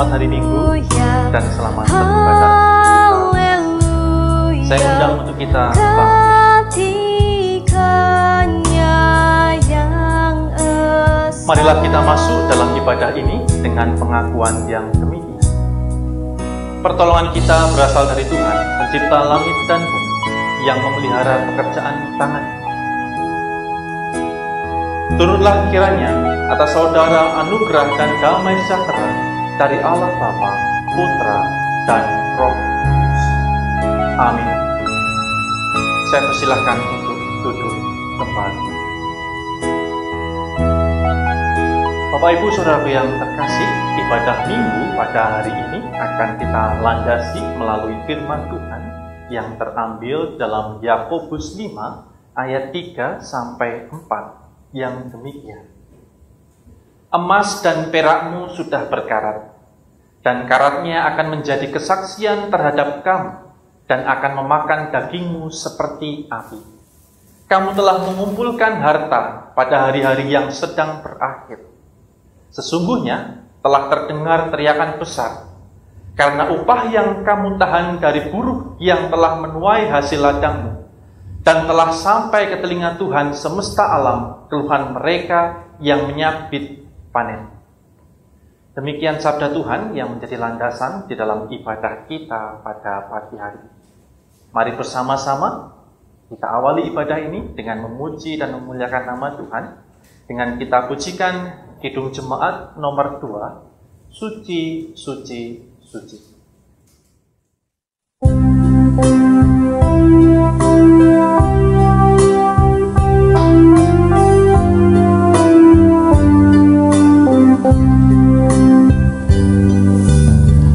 Selamat hari Minggu dan selamat beribadah kita. Saya undang untuk kita marilah kita masuk dalam ibadah ini dengan pengakuan yang demikian. Pertolongan kita berasal dari Tuhan, pencipta langit dan bumi, yang memelihara pekerjaan tangan. Turunlah kiranya atas saudara anugerah dan damai sejahtera dari Allah Bapa, Putra, dan Roh Kudus. Amin. Saya persilahkan untuk duduk kembali. Bapak Ibu Saudara yang terkasih, ibadah Minggu pada hari ini akan kita landasi melalui firman Tuhan yang terambil dalam Yakobus 5 ayat 3 sampai 4 yang demikian. Emas dan perakmu sudah berkarat, dan karatnya akan menjadi kesaksian terhadap kamu, dan akan memakan dagingmu seperti api. Kamu telah mengumpulkan harta pada hari-hari yang sedang berakhir. Sesungguhnya telah terdengar teriakan besar, karena upah yang kamu tahan dari buruh yang telah menuai hasil ladangmu, dan telah sampai ke telinga Tuhan semesta alam keluhan mereka yang menyabit panen. Demikian sabda Tuhan yang menjadi landasan di dalam ibadah kita pada pagi hari. Mari bersama-sama kita awali ibadah ini dengan memuji dan memuliakan nama Tuhan, dengan kita pujikan Kidung Jemaat nomor 2, Suci, Suci, Suci.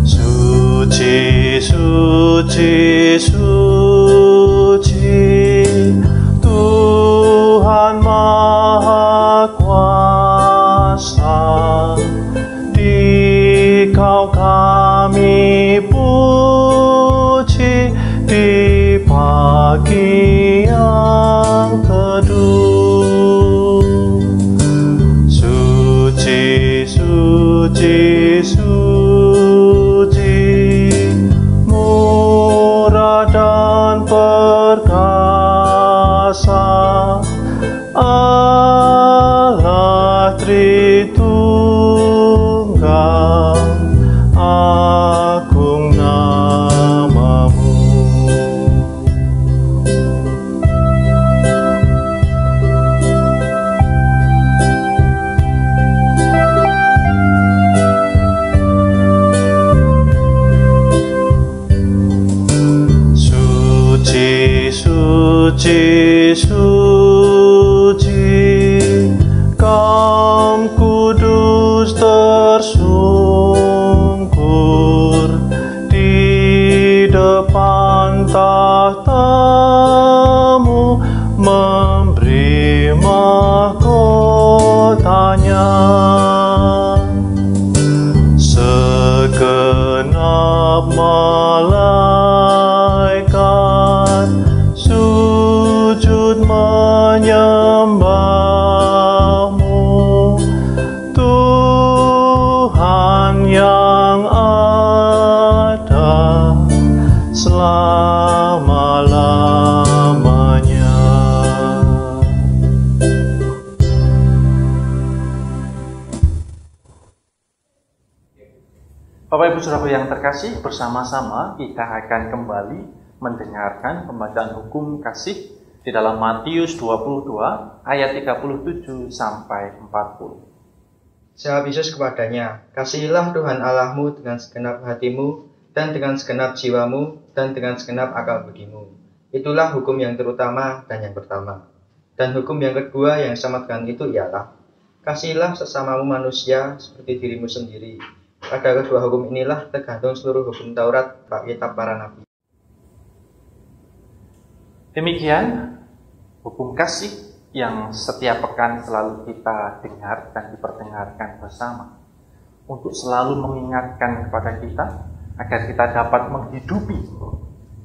Suci, suci, suci, Tuhan Maha Kuasa. Dikau kami puji di pagi yang teduh. Suci, suci, suci, murah dan perkasa, Allah Tritunggal, agung namamu. Suci, suci, suci, Kaum kudus tersungkur di depan tahtamu, memberi mahkotanya. Segenap malaikat sujud menyembahmu, Tuhan yang ada selama-lamanya. Bapak Ibu Saudara yang terkasih, bersama-sama kita akan kembali mendengarkan pembacaan hukum kasih di dalam Matius 22 ayat 37 sampai 40. Jawab Yesus kepadanya, kasihilah Tuhan Allahmu dengan segenap hatimu, dan dengan segenap jiwamu, dan dengan segenap akal budimu. Itulah hukum yang terutama dan yang pertama. Dan hukum yang kedua yang sama dengan itu ialah, kasihilah sesamamu manusia seperti dirimu sendiri. Pada kedua hukum inilah tergantung seluruh hukum Taurat, kitab para nabi. Demikian hukum kasih yang setiap pekan selalu kita dengar dan diperdengarkan bersama, untuk selalu mengingatkan kepada kita agar kita dapat menghidupi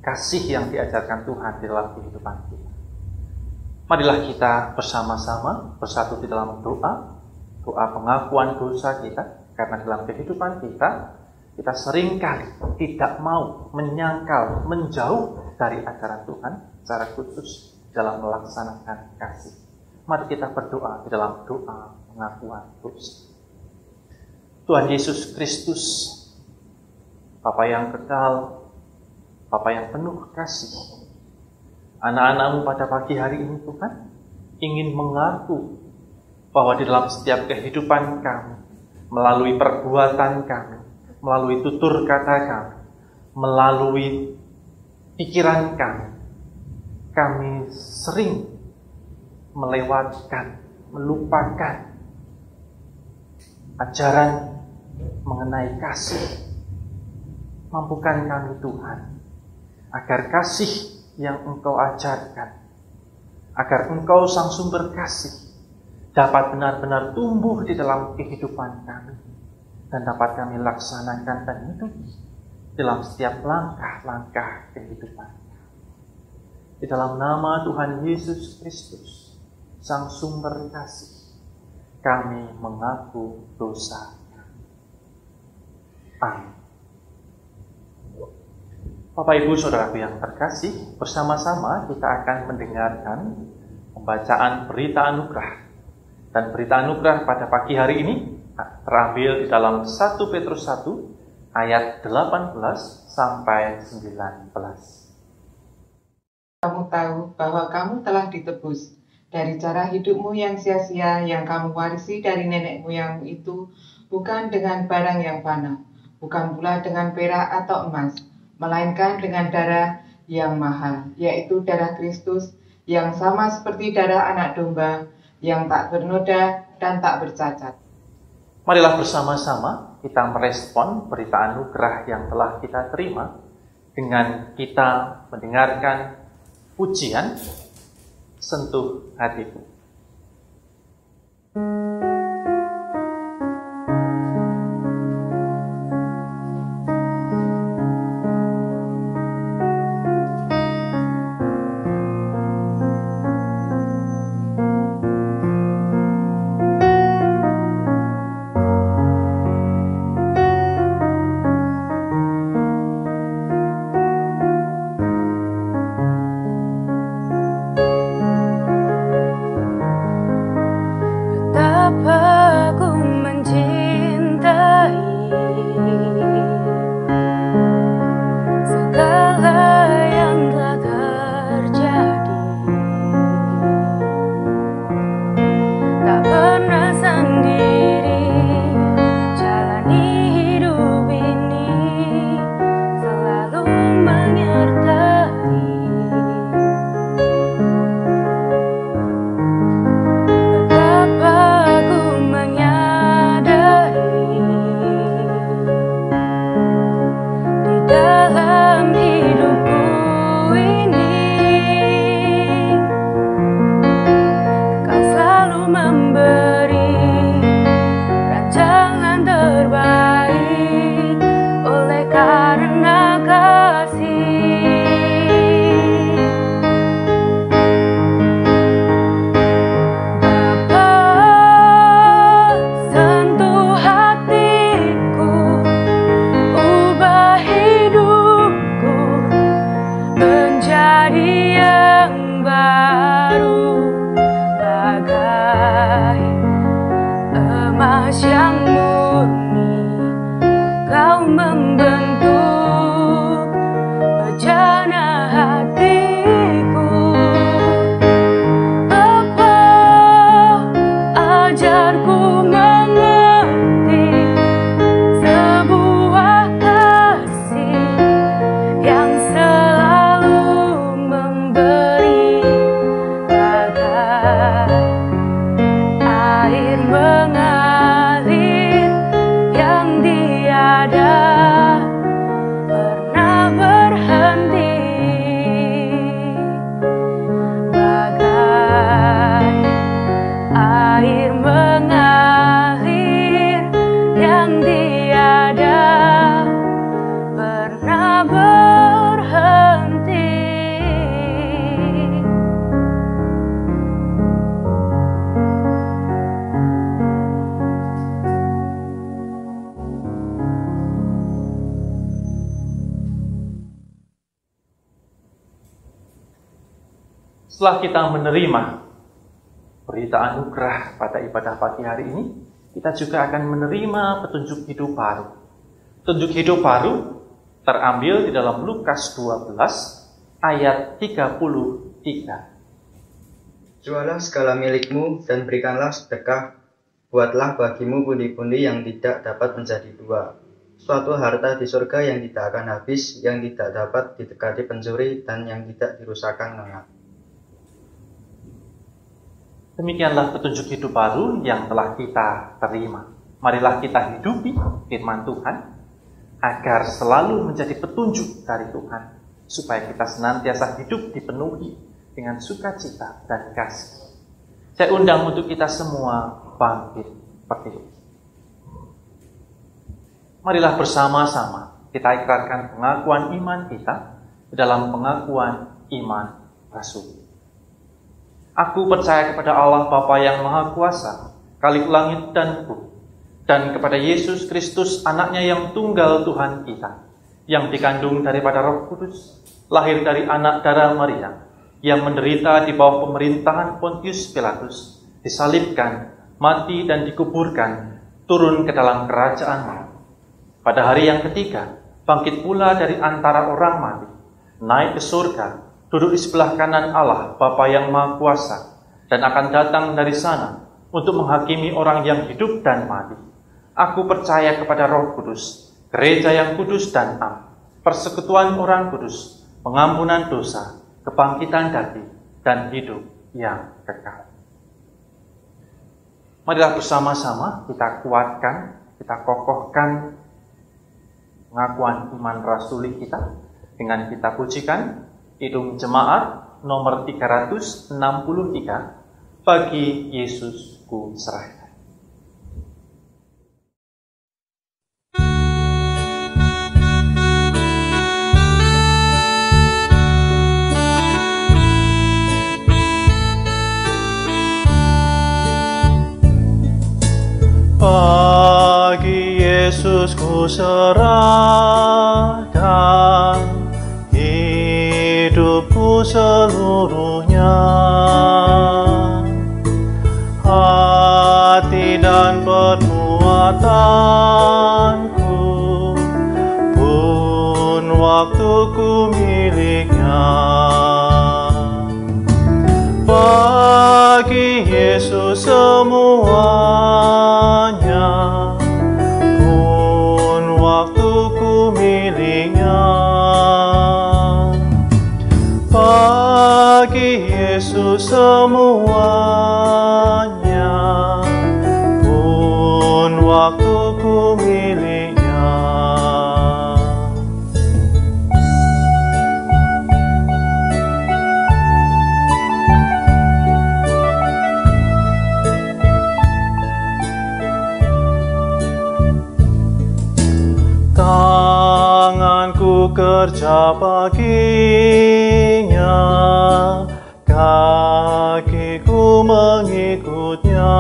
kasih yang diajarkan Tuhan di dalam kehidupan kita. Marilah kita bersama-sama bersatu di dalam doa pengakuan dosa kita, karena dalam kehidupan kita Kita seringkali tidak mau menyangkal, menjauh dari ajaran Tuhan secara khusus dalam melaksanakan kasih. Mari kita berdoa di dalam doa pengakuan dosa. Tuhan Yesus Kristus, Bapa yang kekal, Bapa yang penuh kasih, anak-anak-Mu pada pagi hari ini Tuhan ingin mengaku bahwa di dalam setiap kehidupan kami, melalui perbuatan kami, melalui tutur kata kami, melalui pikiran kami sering melewatkan, melupakan ajaran mengenai kasih. Mampukan kami Tuhan, agar kasih yang Engkau ajarkan, agar Engkau sang sumber kasih dapat benar-benar tumbuh di dalam kehidupan kami, dan dapat kami laksanakan dan hidupi dalam setiap langkah-langkah kehidupan. Di dalam nama Tuhan Yesus Kristus, sang sumber kasih, kami mengaku dosa kami. Amin. Bapak Ibu Saudaraku yang terkasih, bersama-sama kita akan mendengarkan pembacaan berita anugerah. Dan berita anugerah pada pagi hari ini terambil di dalam 1 Petrus 1 ayat 18 sampai 19. Kamu tahu bahwa kamu telah ditebus dari cara hidupmu yang sia-sia yang kamu warisi dari nenek moyangmu itu, bukan dengan barang yang fana, bukan pula dengan perak atau emas, melainkan dengan darah yang mahal, yaitu darah Kristus, yang sama seperti darah anak domba, yang tak bernoda dan tak bercacat. Marilah bersama-sama kita merespon berita anugerah yang telah kita terima dengan kita mendengarkan pujian Sentuh Hatiku. Setelah kita menerima berita anugerah pada ibadah pagi hari ini, kita juga akan menerima petunjuk hidup baru. Petunjuk hidup baru terambil di dalam Lukas 12 ayat 33. Jualah segala milikmu dan berikanlah sedekah, buatlah bagimu pundi-pundi yang tidak dapat menjadi dua, suatu harta di surga yang tidak akan habis, yang tidak dapat didekati pencuri, dan yang tidak dirusakkan nganga. Demikianlah petunjuk hidup baru yang telah kita terima. Marilah kita hidupi firman Tuhan agar selalu menjadi petunjuk dari Tuhan, supaya kita senantiasa hidup dipenuhi dengan sukacita dan kasih. Saya undang untuk kita semua bangkit berdiri. Marilah bersama-sama kita ikrarkan pengakuan iman kita dalam pengakuan iman Rasul. Aku percaya kepada Allah Bapa yang Maha Kuasa, Khalik langit dan bumi, dan kepada Yesus Kristus, anaknya yang tunggal Tuhan kita, yang dikandung daripada Roh Kudus, lahir dari anak darah Maria, yang menderita di bawah pemerintahan Pontius Pilatus, disalibkan, mati dan dikuburkan, turun ke dalam kerajaan maut. Pada hari yang ketiga, bangkit pula dari antara orang mati, naik ke surga, duduk di sebelah kanan Allah, Bapa yang Maha Kuasa, dan akan datang dari sana untuk menghakimi orang yang hidup dan mati. Aku percaya kepada Roh Kudus, gereja yang kudus dan am, persekutuan orang kudus, pengampunan dosa, kebangkitan dari dan hidup yang kekal. Marilah bersama-sama kita kuatkan, kita kokohkan pengakuan iman rasuli kita dengan kita pujikan Kidung Jemaat nomor 363, Bagi Yesus ku serahkan. Bagi Yesus ku serahkan hidupku seluruhnya, hati dan perbuatanku pun waktuku miliknya. Bagi Yesus semuanya pun waktuku miliknya. Bagi Yesus semuanya pun waktuku miliknya. Tanganku kerja baginya, kakiku mengikutnya,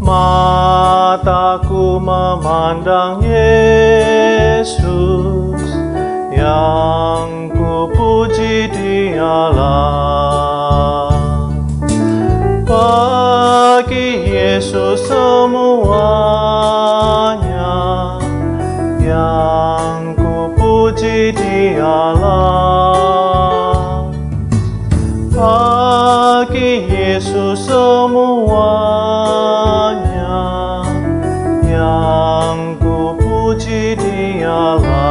mataku memandang Yesus, yang ku puji Dialah. Bagi Yesus semuanya, yang ku puji Dialah. Bagi Yesus semuanya, yang ku puji Dialah.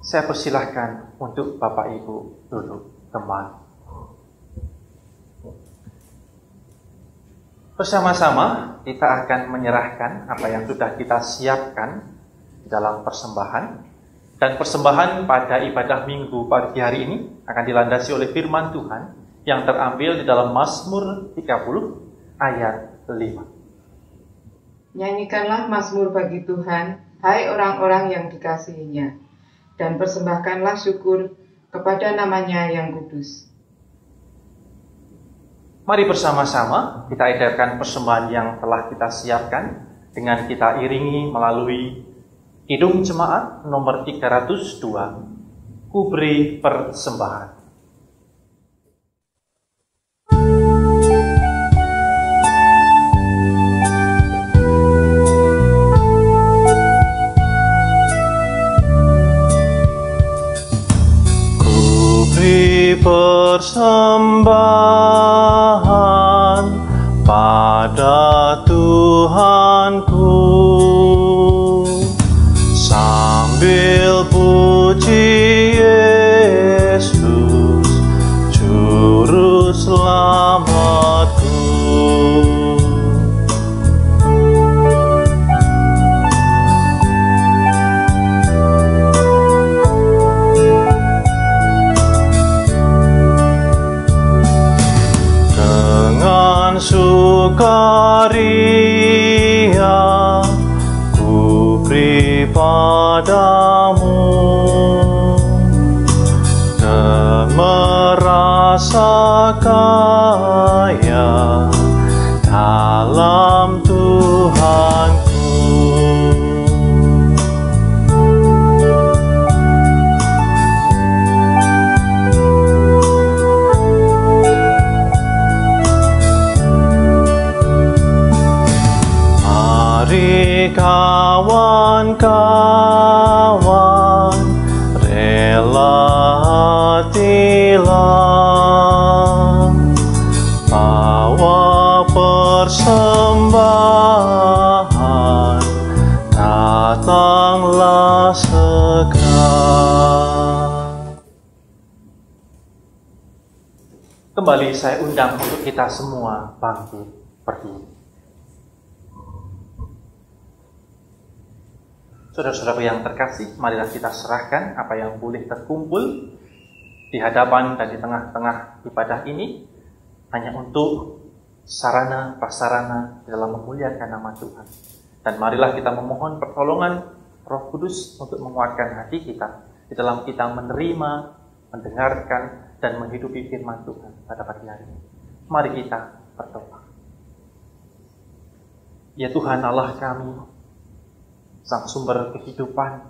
Saya persilahkan untuk Bapak Ibu duduk kembali. Bersama-sama kita akan menyerahkan apa yang sudah kita siapkan dalam persembahan. Dan persembahan pada ibadah Minggu pagi hari ini akan dilandasi oleh firman Tuhan yang terambil di dalam Mazmur 30 ayat 5. Nyanyikanlah mazmur bagi Tuhan, hai orang-orang yang dikasihinya, dan persembahkanlah syukur kepada namanya yang kudus. Mari bersama-sama kita edarkan persembahan yang telah kita siapkan dengan kita iringi melalui Kidung Jemaat nomor 302, Ku beri persembahan. Ku beri persembahan pada Tuhanku, sambil puji Yesus, Juru Selamatku. Dengan sukaria ku beri padamu, dan merasa kaya dalam Tuhanku. Mari kawan-kawan, rela hatilah, bawa persembahan, datanglah segera. Kembali saya undang untuk kita semua bangkit berdiri. Saudara-saudara yang terkasih, marilah kita serahkan apa yang boleh terkumpul di hadapan dan di tengah-tengah ibadah ini hanya untuk sarana prasarana dalam memuliakan nama Tuhan. Dan marilah kita memohon pertolongan Roh Kudus untuk menguatkan hati kita di dalam kita menerima, mendengarkan, dan menghidupi firman Tuhan pada pagi hari ini. Mari kita berdoa. Ya Tuhan Allah kami, Sang sumber kehidupan,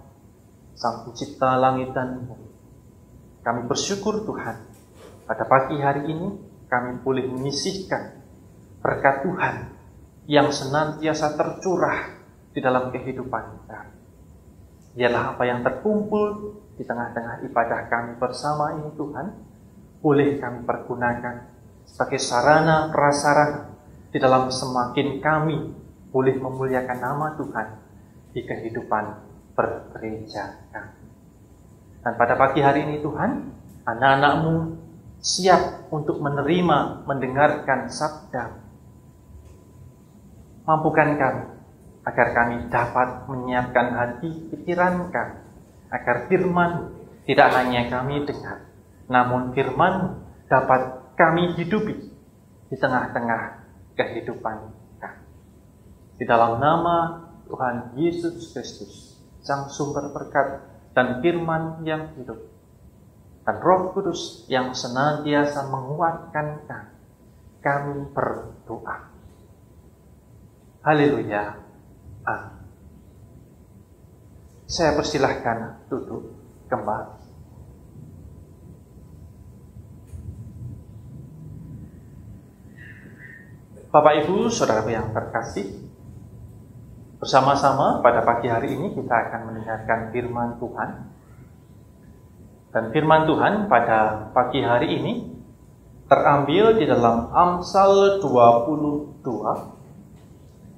Sang pencipta langit dan bumi, kami bersyukur Tuhan, pada pagi hari ini kami boleh menyisihkan berkat Tuhan yang senantiasa tercurah di dalam kehidupan kita. Biarlah apa yang terkumpul di tengah-tengah ibadah kami bersama ini Tuhan, boleh kami pergunakan sebagai sarana prasarana di dalam semakin kami boleh memuliakan nama Tuhan di kehidupan bergereja kami. Dan pada pagi hari ini Tuhan, anak-anak-Mu siap untuk menerima, mendengarkan sabda. Mampukan kami, agar kami dapat menyiapkan hati pikiran kami, agar firman tidak hanya kami dengar, namun firman dapat kami hidupi di tengah-tengah kehidupan kami. Di dalam nama Tuhan Yesus Kristus, Sang sumber berkat dan firman yang hidup, dan Roh Kudus yang senantiasa menguatkan kami berdoa. Haleluya. Amin. Saya persilahkan duduk kembali. Bapak Ibu, Saudara yang terkasih, bersama-sama pada pagi hari ini kita akan mendengarkan firman Tuhan. Dan firman Tuhan pada pagi hari ini terambil di dalam Amsal 22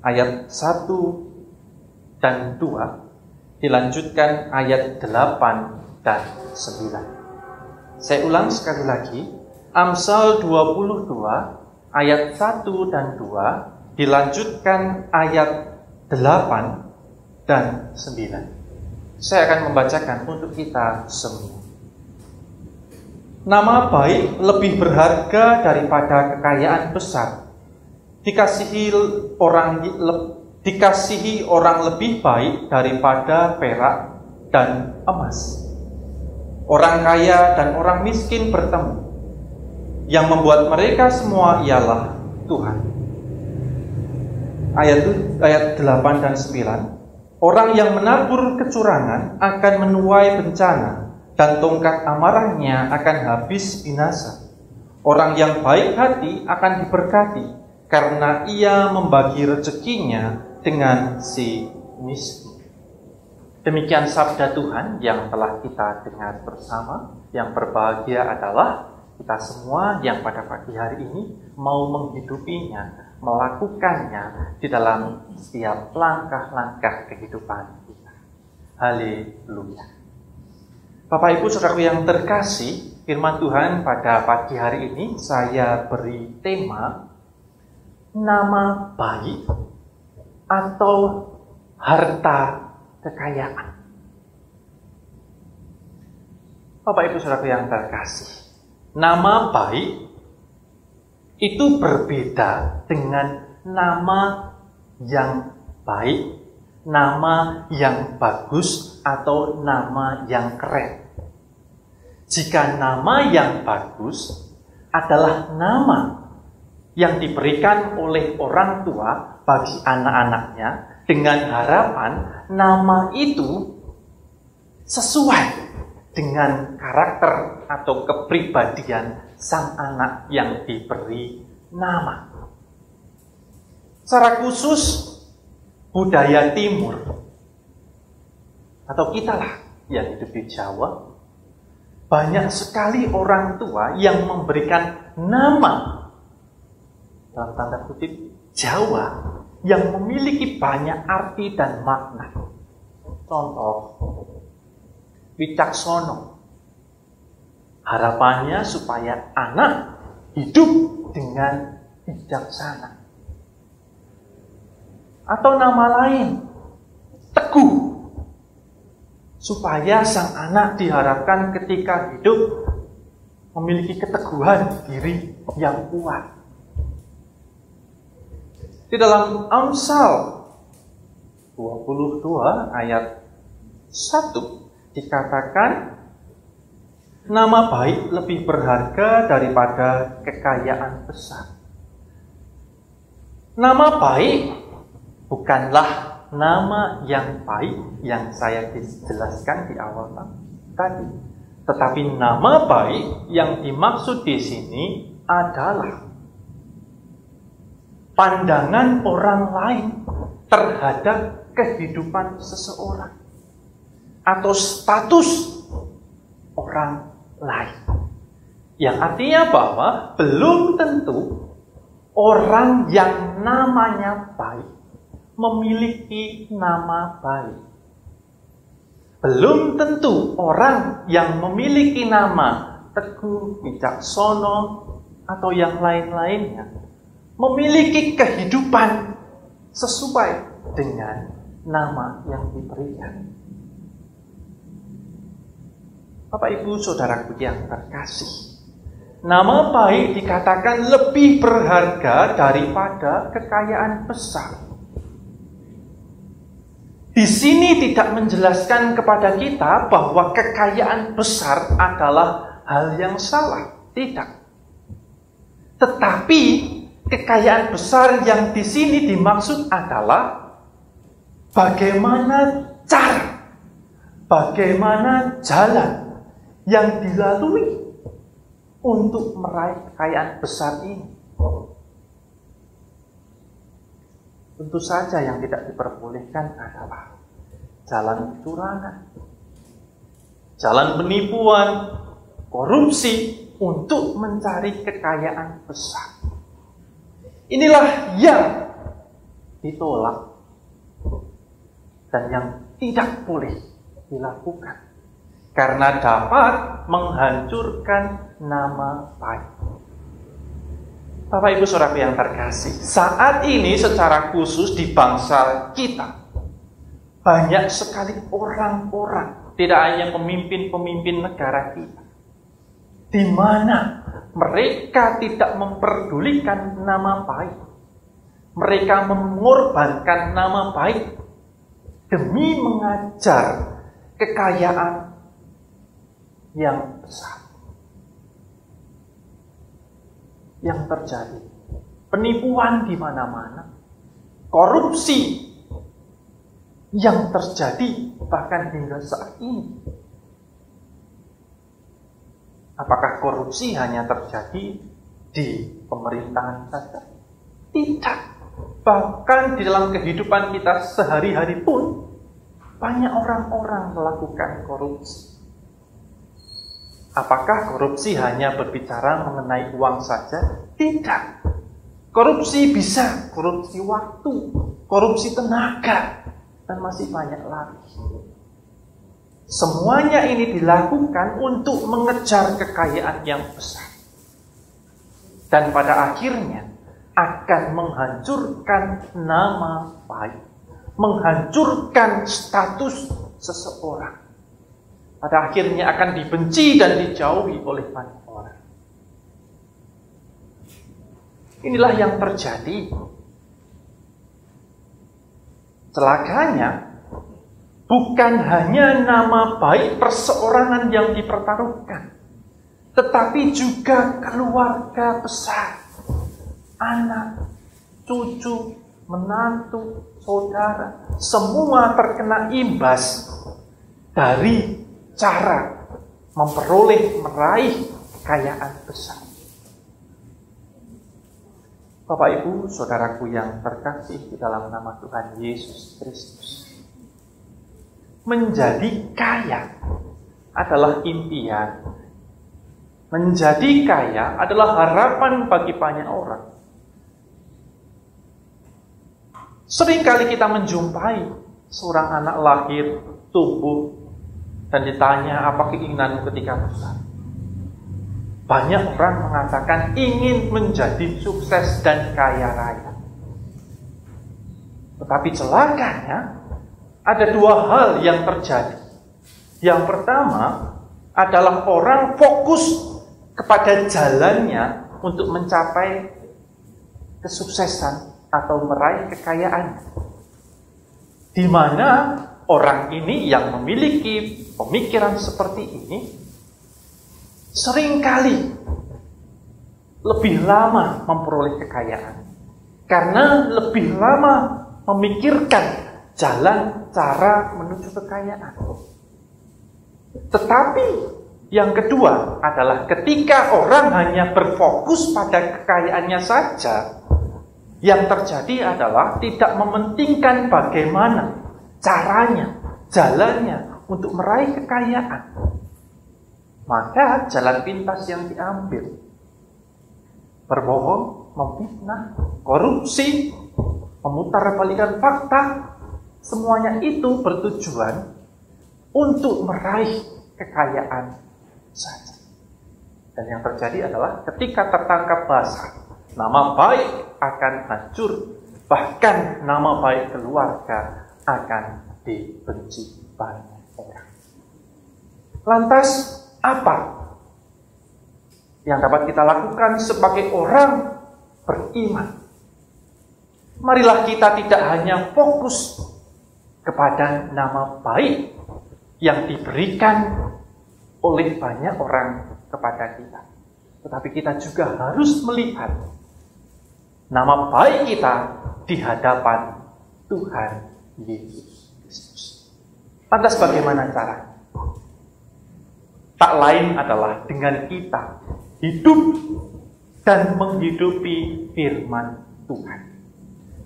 ayat 1 dan 2, dilanjutkan ayat 8 dan 9. Saya ulang sekali lagi, Amsal 22 ayat 1 dan 2, dilanjutkan ayat 8 dan 9. Saya akan membacakan untuk kita semua. Nama baik lebih berharga daripada kekayaan besar. Dikasihi orang lebih baik daripada perak dan emas. Orang kaya dan orang miskin bertemu. Yang membuat mereka semua ialah Tuhan. Ayat 8 dan 9. Orang yang menabur kecurangan akan menuai bencana, dan tongkat amarahnya akan habis binasa. Orang yang baik hati akan diberkati, karena ia membagi rezekinya dengan si miskin. Demikian sabda Tuhan yang telah kita dengar bersama. Yang berbahagia adalah kita semua yang pada pagi hari ini mau menghidupinya, melakukannya di dalam setiap langkah-langkah kehidupan kita. Haleluya. Bapak Ibu Saudaraku yang terkasih, firman Tuhan pada pagi hari ini saya beri tema nama baik atau harta kekayaan. Bapak Ibu Saudaraku yang terkasih, nama baik itu berbeda dengan nama yang baik, nama yang bagus, atau nama yang keren. Jika nama yang bagus adalah nama yang diberikan oleh orang tua bagi anak-anaknya dengan harapan nama itu sesuai dengan karakter atau kepribadian sang anak yang diberi nama. Secara khusus budaya timur atau kitalah yang hidup di Jawa, banyak sekali orang tua yang memberikan nama dalam tanda kutip Jawa yang memiliki banyak arti dan makna. Contoh, Wicaksono. Harapannya supaya anak hidup dengan bijaksana. Atau nama lain, Teguh. Supaya sang anak diharapkan ketika hidup memiliki keteguhan diri yang kuat. Di dalam Amsal 22 ayat 1 dikatakan, nama baik lebih berharga daripada kekayaan besar. Nama baik bukanlah nama yang baik yang saya jelaskan di awal tadi. Tetapi nama baik yang dimaksud di sini adalah pandangan orang lain terhadap kehidupan seseorang atau status orang lain. Yang artinya bahwa belum tentu orang yang namanya baik memiliki nama baik. Belum tentu orang yang memiliki nama Teguh, Wicaksono, atau yang lain-lainnya memiliki kehidupan sesuai dengan nama yang diberikan. Bapak Ibu Saudaraku yang terkasih, nama baik dikatakan lebih berharga daripada kekayaan besar. Di sini tidak menjelaskan kepada kita bahwa kekayaan besar adalah hal yang salah, tidak. Tetapi kekayaan besar yang di sini dimaksud adalah bagaimana cara, bagaimana jalan yang dilalui untuk meraih kekayaan besar ini. Tentu saja yang tidak diperbolehkan adalah jalan kecurangan, jalan penipuan, korupsi untuk mencari kekayaan besar. Inilah yang ditolak dan yang tidak boleh dilakukan, karena dapat menghancurkan nama baik. Bapak Ibu Saudara yang terkasih, saat ini secara khusus di bangsa kita banyak sekali orang-orang, tidak hanya pemimpin-pemimpin negara kita, di mana mereka tidak memperdulikan nama baik. Mereka mengorbankan nama baik demi mengajar kekayaan yang besar. Yang terjadi penipuan di mana-mana, korupsi yang terjadi bahkan hingga saat ini. Apakah korupsi hanya terjadi di pemerintahan saja? Tidak. Bahkan di dalam kehidupan kita sehari-hari pun banyak orang-orang melakukan korupsi. Apakah korupsi hanya berbicara mengenai uang saja? Tidak. Korupsi bisa korupsi waktu, korupsi tenaga, dan masih banyak lagi. Semuanya ini dilakukan untuk mengejar kekayaan yang besar. Dan pada akhirnya akan menghancurkan nama baik, menghancurkan status seseorang. Pada akhirnya akan dibenci dan dijauhi oleh banyak orang. Inilah yang terjadi. Celakanya, bukan hanya nama baik perseorangan yang dipertaruhkan, tetapi juga keluarga besar, anak, cucu, menantu, saudara, semua terkena imbas dari cara meraih kekayaan besar. Bapak Ibu, saudaraku yang terkasih di dalam nama Tuhan Yesus Kristus. Menjadi kaya adalah impian. Menjadi kaya adalah harapan bagi banyak orang. Seringkali kita menjumpai seorang anak lahir, tumbuh, dan ditanya apa keinginanmu ketika besar. Banyak orang mengatakan ingin menjadi sukses dan kaya raya. Tetapi celakanya, ada dua hal yang terjadi. Yang pertama adalah orang fokus kepada jalannya untuk mencapai kesuksesan atau meraih kekayaan. Di mana orang ini yang memiliki pemikiran seperti ini seringkali lebih lama memperoleh kekayaan karena lebih lama memikirkan jalan cara menuju kekayaan. Tetapi yang kedua adalah ketika orang hanya berfokus pada kekayaannya saja, yang terjadi adalah tidak mementingkan bagaimana caranya, jalannya untuk meraih kekayaan. Maka jalan pintas yang diambil, berbohong, memfitnah, korupsi, memutarbalikkan fakta, semuanya itu bertujuan untuk meraih kekayaan saja. Dan yang terjadi adalah ketika tertangkap basah, nama baik akan hancur, bahkan nama baik keluarga akan dibenci banyak orang. Lantas, apa yang dapat kita lakukan sebagai orang beriman? Marilah kita tidak hanya fokus kepada nama baik yang diberikan oleh banyak orang kepada kita, tetapi kita juga harus melihat nama baik kita di hadapan Tuhan Yesus Kristus. Lantas bagaimana caranya? Tak lain adalah dengan kita hidup dan menghidupi firman Tuhan.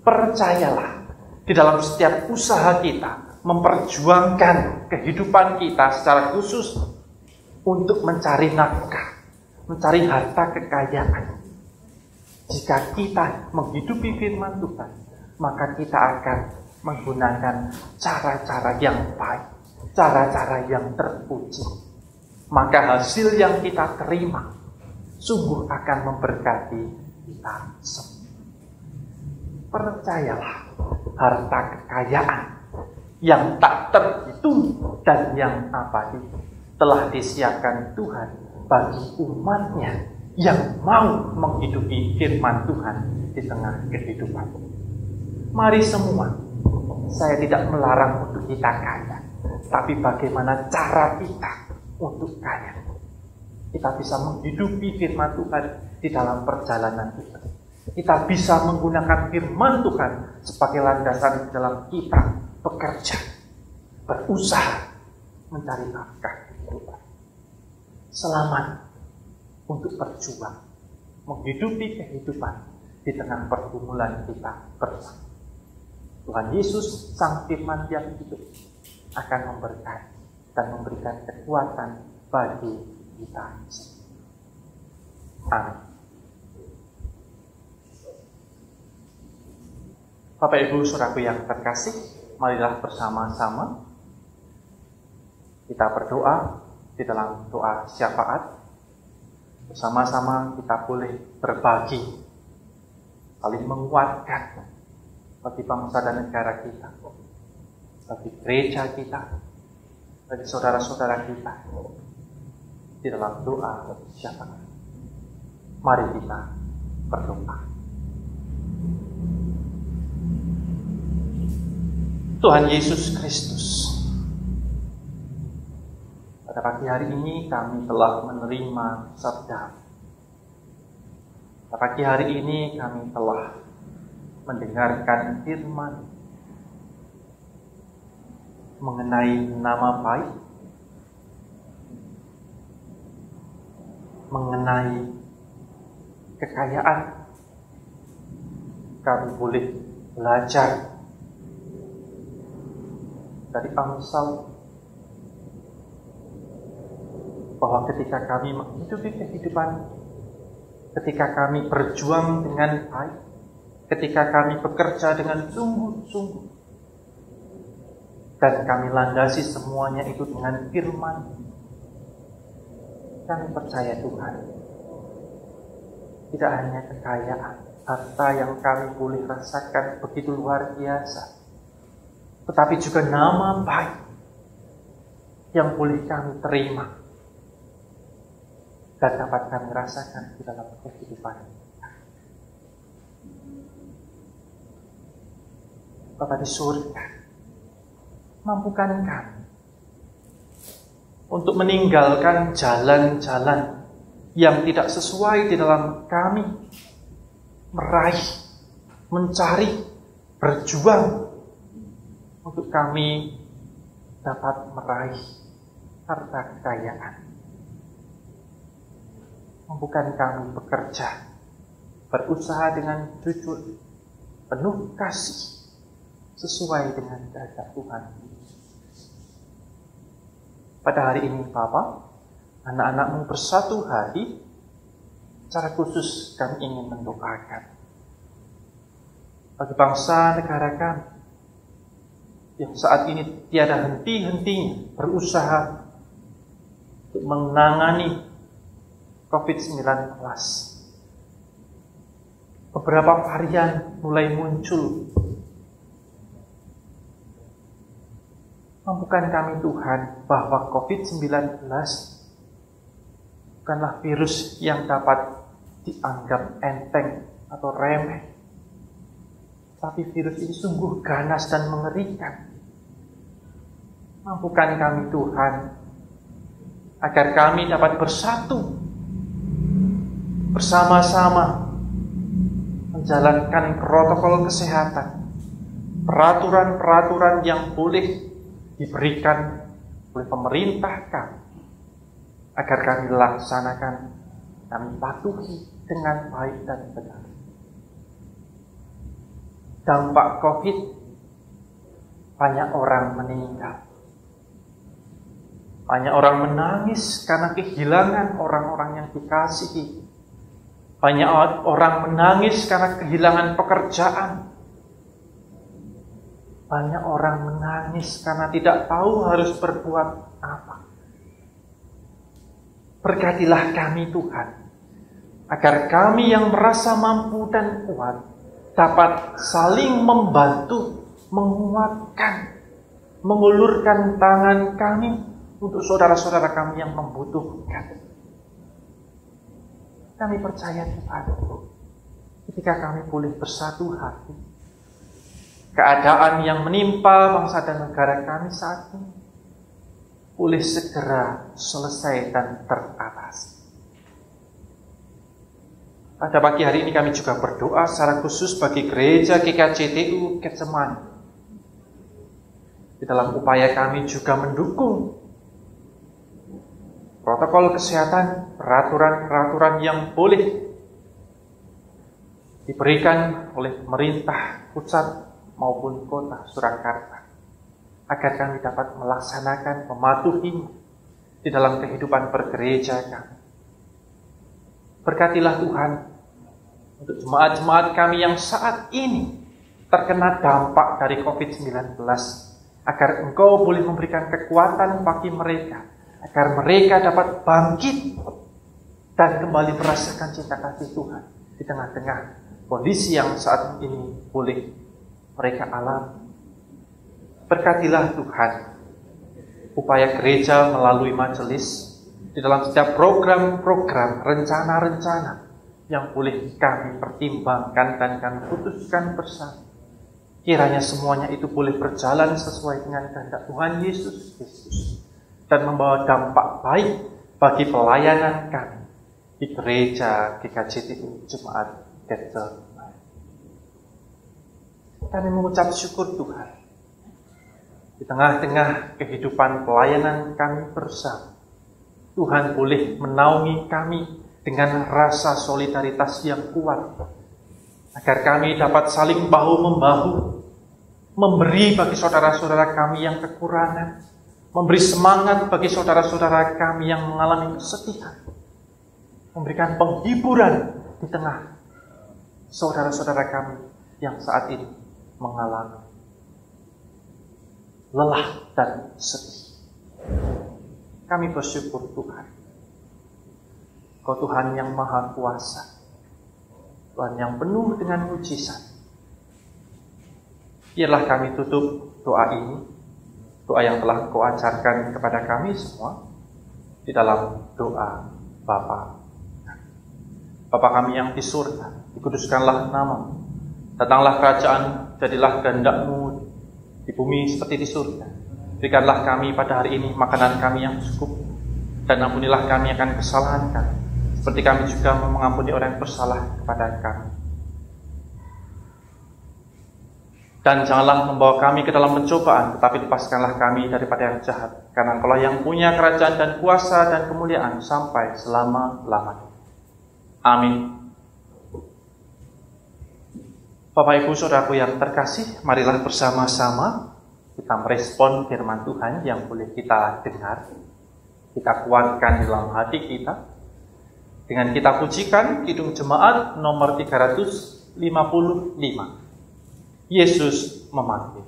Percayalah, di dalam setiap usaha kita memperjuangkan kehidupan kita secara khusus untuk mencari nafkah, mencari harta kekayaan. Jika kita menghidupi firman Tuhan, maka kita akan menggunakan cara-cara yang baik, cara-cara yang terpuji. Maka hasil yang kita terima sungguh akan memberkati kita semua. Percayalah, harta kekayaan yang tak terhitung dan yang abadi telah disiapkan Tuhan bagi umatnya yang mau menghidupi firman Tuhan di tengah kehidupan. Mari semua, saya tidak melarang untuk kita kaya, tapi bagaimana cara kita untuk kaya. Kita bisa menghidupi firman Tuhan di dalam perjalanan kita. Kita bisa menggunakan firman Tuhan sebagai landasan di dalam kita bekerja, berusaha mencari nafkah kehidupan. Selamat untuk berjuang, menghidupi kehidupan di tengah pergumulan kita bersama. Tuhan Yesus, Sang Firman yang hidup, akan memberkati dan memberikan kekuatan bagi kita. Amin. Bapak Ibu Saudaraku yang terkasih, marilah bersama-sama kita berdoa di dalam doa syafaat. Bersama-sama kita boleh berbagi, saling menguatkan bagi bangsa dan negara kita, bagi gereja kita, bagi saudara-saudara kita di dalam doa syafaat. Mari kita berdoa. Tuhan Yesus Kristus, pada pagi hari ini kami telah menerima sabda. Pada pagi hari ini kami telah mendengarkan firman mengenai nama baik, mengenai kekayaan. Kami boleh belajar dari Amsal bahwa ketika kami menghidupi kehidupan, ketika kami berjuang dengan baik, ketika kami bekerja dengan sungguh-sungguh, dan kami landasi semuanya itu dengan firman, kami percaya Tuhan, tidak hanya kekayaan, harta yang kami boleh rasakan begitu luar biasa, tetapi juga nama baik yang boleh kami terima dan dapat kami rasakan di dalam kehidupan. Bapa di surga, mampukan kami untuk meninggalkan jalan-jalan yang tidak sesuai di dalam kami meraih, mencari, berjuang untuk kami dapat meraih harta kekayaan. Mampukan kami bekerja, berusaha dengan jujur, penuh kasih, sesuai dengan kehendak Tuhan. Pada hari ini Bapa, anak-anak-Mu bersatu hati, secara khusus kami ingin mendoakan bagi bangsa negara kami yang saat ini tiada henti-hentinya berusaha untuk menangani COVID-19. Beberapa varian mulai muncul. Mampukan kami Tuhan bahwa COVID-19 bukanlah virus yang dapat dianggap enteng atau remeh. Tapi virus ini sungguh ganas dan mengerikan. Mampukan kami Tuhan agar kami dapat bersatu bersama-sama menjalankan protokol kesehatan, peraturan-peraturan yang boleh diberikan oleh pemerintah kami, agar kami laksanakan, kami patuhi dengan baik dan benar. Dampak COVID, banyak orang meninggal. Banyak orang menangis karena kehilangan orang-orang yang dikasihi. Banyak orang menangis karena kehilangan pekerjaan. Banyak orang menangis karena tidak tahu harus berbuat apa. Berkatilah kami Tuhan, agar kami yang merasa mampu dan kuat dapat saling membantu, menguatkan, mengulurkan tangan kami untuk saudara-saudara kami yang membutuhkan. Kami percaya Tuhan, ketika kami boleh bersatu hati, keadaan yang menimpa bangsa dan negara kami saat ini boleh segera selesai dan teratasi. Pada pagi hari ini kami juga berdoa secara khusus bagi gereja GKJTU Getsemani. Di dalam upaya kami juga mendukung protokol kesehatan, peraturan-peraturan yang boleh diberikan oleh pemerintah pusat maupun kota Surakarta, agar kami dapat melaksanakan, mematuhinya di dalam kehidupan bergereja kami. Berkatilah Tuhan untuk jemaat-jemaat kami yang saat ini terkena dampak dari COVID-19, agar Engkau boleh memberikan kekuatan bagi mereka, agar mereka dapat bangkit dan kembali merasakan cinta kasih Tuhan di tengah-tengah kondisi yang saat ini boleh mereka alami. Berkatilah Tuhan upaya gereja melalui majelis di dalam setiap program-program, rencana-rencana yang boleh kami pertimbangkan dan kami putuskan bersama. Kiranya semuanya itu boleh berjalan sesuai dengan kehendak Tuhan Yesus Kristus dan membawa dampak baik bagi pelayanan kami di gereja GKJTU Jemaat Getsemani. Kami mengucap syukur Tuhan di tengah-tengah kehidupan pelayanan kami bersama. Tuhan boleh menaungi kami dengan rasa solidaritas yang kuat, agar kami dapat saling bahu-membahu, memberi bagi saudara-saudara kami yang kekurangan, memberi semangat bagi saudara-saudara kami yang mengalami kesedihan, memberikan penghiburan di tengah saudara-saudara kami yang saat ini mengalami lelah dan sedih. Kami bersyukur Tuhan, Kau Tuhan yang Maha Kuasa, Tuhan yang penuh dengan mujizat. Biarlah kami tutup doa ini, doa yang telah Kau ajarkan kepada kami semua, di dalam doa Bapa. Bapa kami yang di surga, dikuduskanlah nama-Mu. Datanglah kerajaan, jadilah kehendak-Mu di bumi seperti di surga. Berikanlah kami pada hari ini makanan kami yang cukup, dan ampunilah kami akan kesalahan kami, seperti kami juga mengampuni orang yang bersalah kepada kami. Dan janganlah membawa kami ke dalam pencobaan, tetapi lepaskanlah kami daripada yang jahat, karena Engkaulah yang punya kerajaan dan kuasa dan kemuliaan sampai selama-lamanya. Amin. Bapak Ibu Saudaraku yang terkasih, marilah bersama-sama kita merespon firman Tuhan yang boleh kita dengar. Kita kuatkan di dalam hati kita dengan kita pujikan Kidung Jemaat nomor 355. Yesus memanggil.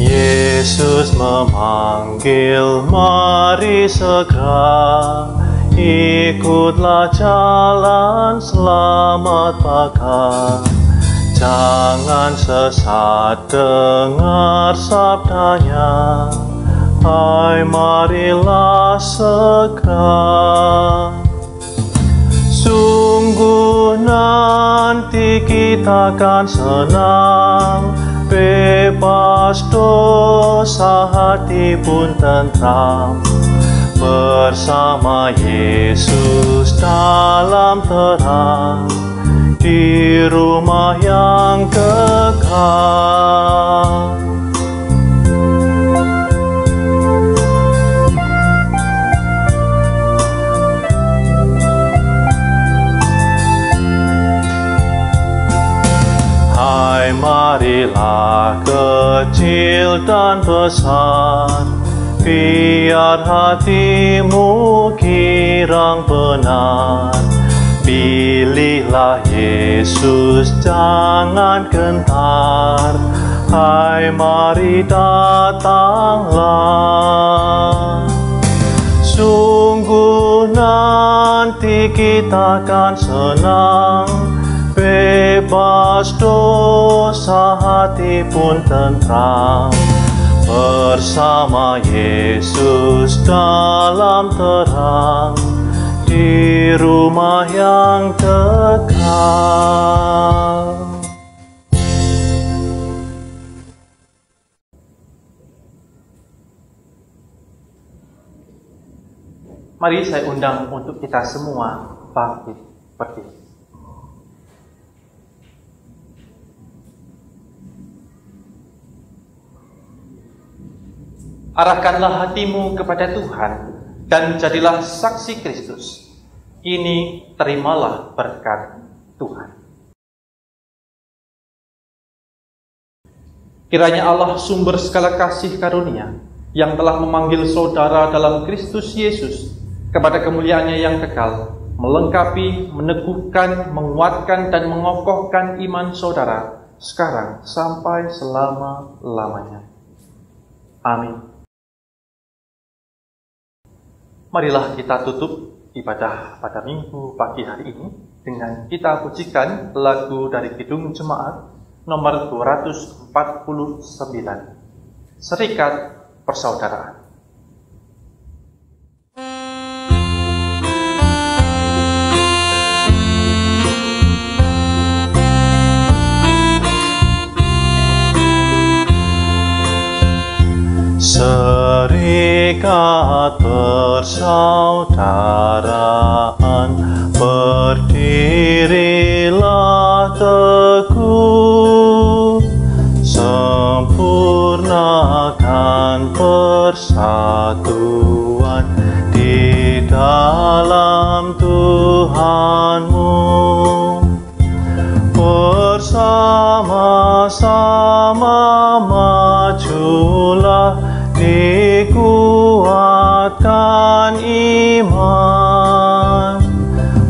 Yesus memanggil, mari segera, ikutlah jalan selamat bakal. Jangan sesat, dengar sabdanya, hai marilah segera. Sungguh nanti kita akan senang, bebas dosa, hati pun tentram, bersama Yesus dalam terang, di rumah yang kekal. Hai marilah kecil dan besar, biar hatimu girang benar. Pilihlah Yesus, jangan gentar, hai mari datanglah. Sungguh nanti kita akan senang, bebas dosa, hati pun tentram, bersama Yesus dalam terang, di rumah yang kekal. Mari saya undang untuk kita semua bangkit berdiri. Arahkanlah hatimu kepada Tuhan dan jadilah saksi Kristus. Kini terimalah berkat Tuhan. Kiranya Allah sumber segala kasih karunia yang telah memanggil saudara dalam Kristus Yesus kepada kemuliaan-Nya yang kekal, melengkapi, meneguhkan, menguatkan, dan mengokohkan iman saudara sekarang sampai selama-lamanya. Amin. Marilah kita tutup ibadah pada minggu pagi hari ini dengan kita pujikan lagu dari Kidung Jemaat nomor 249, Serikat Persaudaraan. Serikat persaudaraan, berdirilah teguh, sempurnakan persatuan di dalam Tuhanmu. Bersama-sama majulah, dikuatkan iman,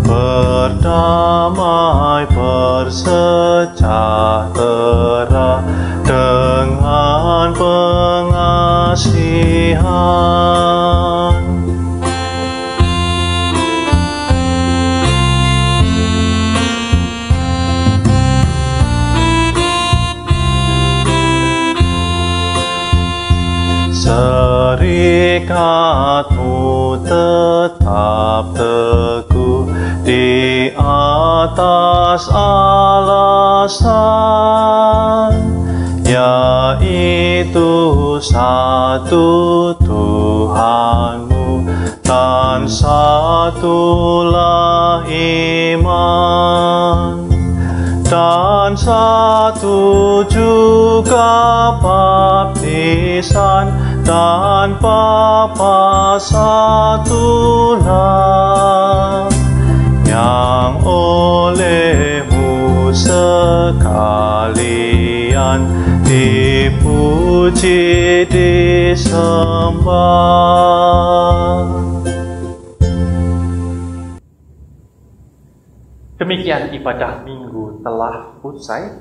berdamai bersejahtera dengan pengasihan. Serikatmu tetap teguh di atas alasan, yaitu satu Tuhanmu dan satulah iman, dan satu juga baptisan, dan Bapa satulah, yang olehmu sekalian dipuji disembah. Demikian ibadah minggu telah usai.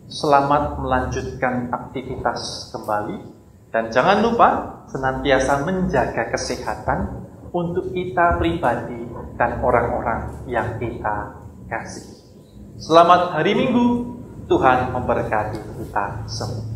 Selamat melanjutkan aktivitas kembali. Dan jangan lupa senantiasa menjaga kesehatan untuk kita pribadi dan orang-orang yang kita kasih. Selamat hari Minggu, Tuhan memberkati kita semua.